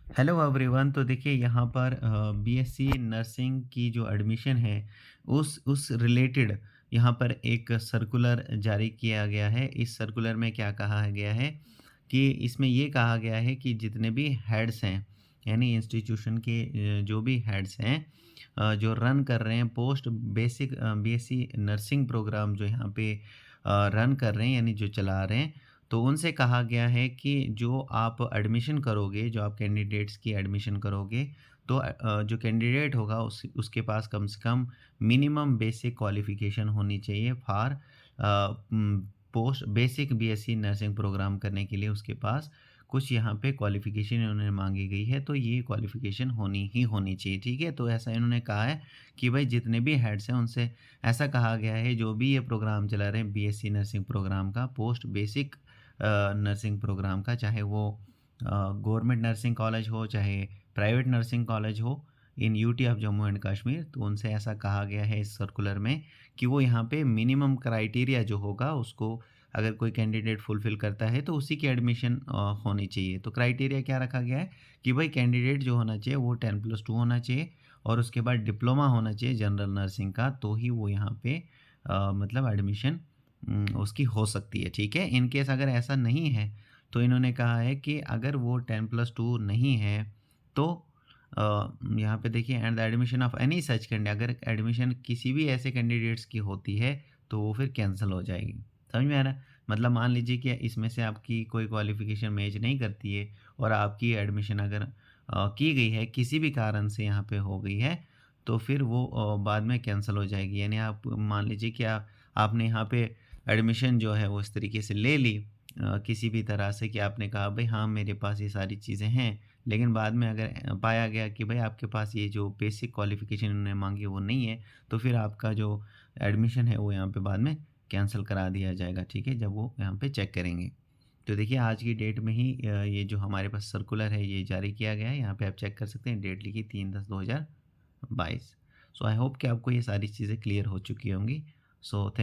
Hello everyone. तो देखिए यहाँ पर बीएससी नर्सिंग की जो एडमिशन है उस रिलेटेड यहाँ पर एक सर्कुलर जारी किया गया है। इस सर्कुलर में क्या कहा गया है कि इसमें ये कहा गया है कि जितने भी हेड्स हैं यानी इंस्टीट्यूशन के जो भी हेड्स हैं जो रन कर रहे हैं post basic BSc nursing programme जो यहाँ पे रन कर रहे हैं यानी जो चला रहे हैं, तो उनसे कहा गया है कि जो आप एडमिशन करोगे, जो आप कैंडिडेट्स की एडमिशन करोगे, तो जो कैंडिडेट होगा उसके पास कम से कम मिनिमम बेसिक क्वालिफ़िकेशन होनी चाहिए for post basic BSc nursing programme करने के लिए उसके पास कुछ यहाँ पे क्वालिफ़िकेशन इन्होंने माँगी गई है, तो ये क्वालिफ़िकेशन होनी ही होनी चाहिए, ठीक है? तो ऐसा इन्होंने कहा है कि भाई जितने भी हेड्स हैं उनसे ऐसा कहा गया है, जो भी ये प्रोग्राम चला रहे हैं बीएससी नर्सिंग प्रोग्राम का, पोस्ट बेसिक नर्सिंग प्रोग्राम का, चाहे वो गवर्नमेंट नर्सिंग कॉलेज हो, चाहे प्राइवेट नर्सिंग कॉलेज हो in UT of Jammu and Kashmir, तो उनसे ऐसा कहा गया है इस सर्कुलर में कि वो यहाँ पे मिनिमम क्राइटेरिया जो होगा उसको अगर कोई कैंडिडेट फुलफ़िल करता है तो उसी की एडमिशन होनी चाहिए। तो क्राइटेरिया क्या रखा गया है कि भाई कैंडिडेट जो होना चाहिए वो 10+2 होना चाहिए और उसके बाद डिप्लोमा होना चाहिए जनरल नर्सिंग का, तो ही वो यहाँ पे मतलब एडमिशन उसकी हो सकती है, ठीक है? इन केस अगर ऐसा नहीं है, तो इन्होंने कहा है कि अगर वो 10+2 नहीं है, तो यहाँ पे देखिए and the admission of any such candy अगर एडमिशन किसी भी ऐसे कैंडिडेट्स की होती है, तो वो फिर कैंसल हो जाएगी। समझ में आ रहा है? मतलब मान लीजिए कि इसमें से आपकी कोई क्वालिफ़िकेशन मैच नहीं करती है और आपकी एडमिशन अगर की गई है, किसी भी कारण से यहाँ पे हो गई है, तो फिर वो बाद में कैंसल हो जाएगी। यानी आप मान लीजिए कि आपने यहाँ पे एडमिशन जो है वो इस तरीके से ले ली किसी भी तरह से कि आपने कहा भई हाँ, मेरे पास ये सारी चीज़ें हैं, लेकिन बाद में अगर पाया गया कि भई आपके पास ये जो बेसिक क्वालिफ़िकेशन इन्होंने माँगी वो नहीं है, तो फिर आपका जो एडमिशन है वो यहाँ पे बाद में कैंसल करा दिया जाएगा, ठीक है? जब वो यहाँ पे चेक करेंगे। तो देखिए आज की डेट में ही ये जो हमारे पास सर्कुलर है ये जारी किया गया है, यहाँ पे आप चेक कर सकते हैं डेट लिखी 3/10/2022। सो आई होप कि आपको ये सारी चीज़ें क्लियर हो चुकी होंगी। So thank